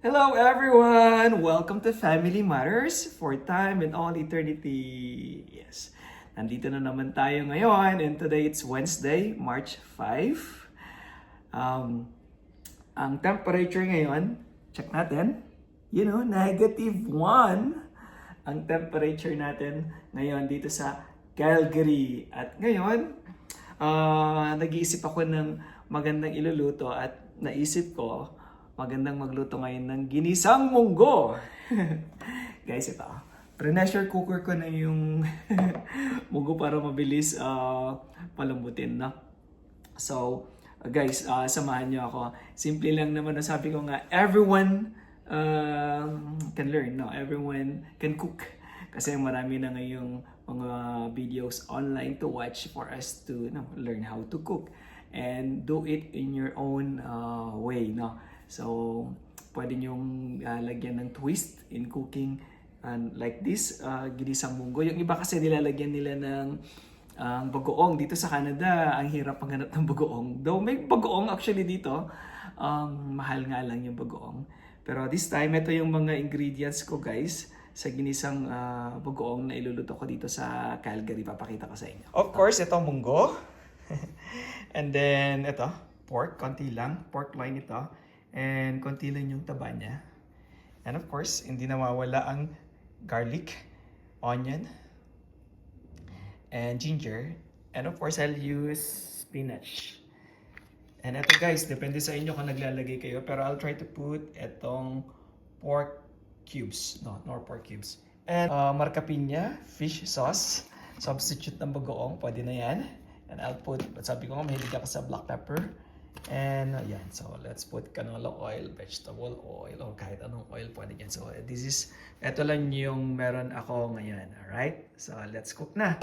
Hello everyone! Welcome to Family Matters for time and all eternity. Yes, nandito na naman tayo ngayon and today it's Wednesday, March 5. Um, ang temperature ngayon, check natin, -1 ang temperature natin ngayon dito sa Calgary. At ngayon, nag-iisip ako ng magandang iluluto at naisip ko, magandang magluto ngayon ng ginisang munggo. Guys, ito. Pressure cooker ko na yung munggo para mabilis palambutin, no? So, guys, samahan niyo ako. Simple lang naman, sabi ko nga, everyone can learn, no? Everyone can cook. Kasi marami na ngayong mga videos online to watch for us to learn how to cook and do it in your own way, no? So, pwede nyong lagyan ng twist in cooking like this, ginisang munggo. Yung iba kasi nilalagyan nila ng bagoong. Dito sa Canada, ang hirap paghanap ng bagoong. Though may bagoong actually dito, mahal nga lang yung bagoong. Pero this time, ito yung mga ingredients ko guys sa ginisang bagoong na iluluto ko dito sa Calgary. Papakita ko sa inyo. Of course, ito munggo. And then, ito, pork, konti lang. Pork loin ito. And konti lang yung taba niya. And of course, hindi nawawala ang garlic, onion, and ginger. And of course, I'll use spinach. And ito guys, depende sa inyo kung naglalagay kayo. Pero I'll try to put itong pork cubes. No pork cubes. And marca piña, fish sauce. Substitute ng bagoong, pwede na yan. And I'll put, sabi ko nga, mahilig ako sa black pepper. And yan, so let's put canola oil, vegetable oil, o kahit anong oil pwede yan. So ito lang yung meron ako ngayon, alright? So let's cook na.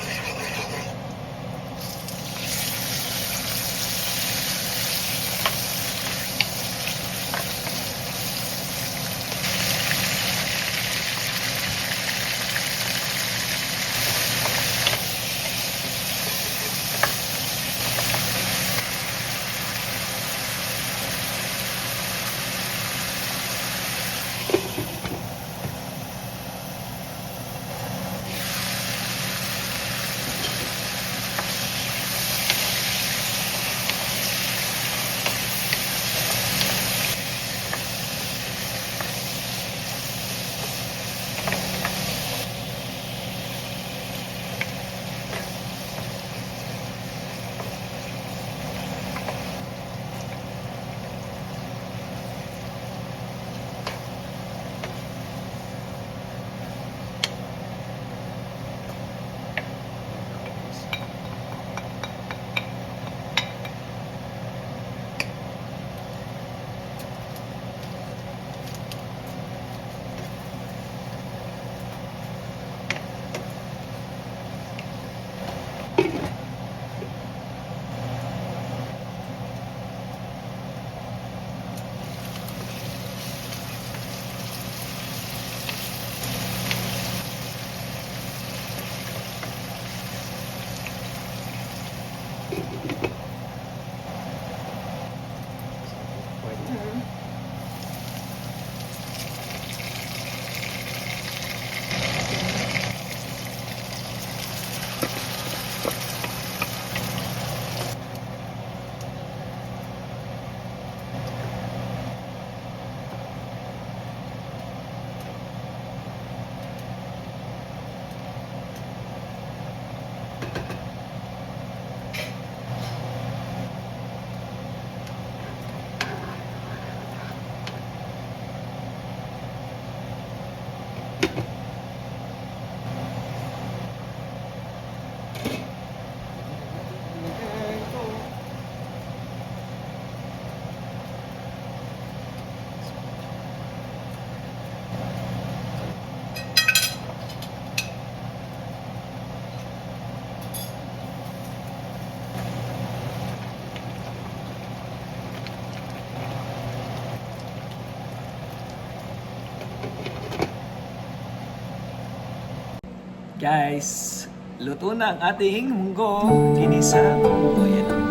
Guys, luto na ang ating munggo. Ginisa munggo yan.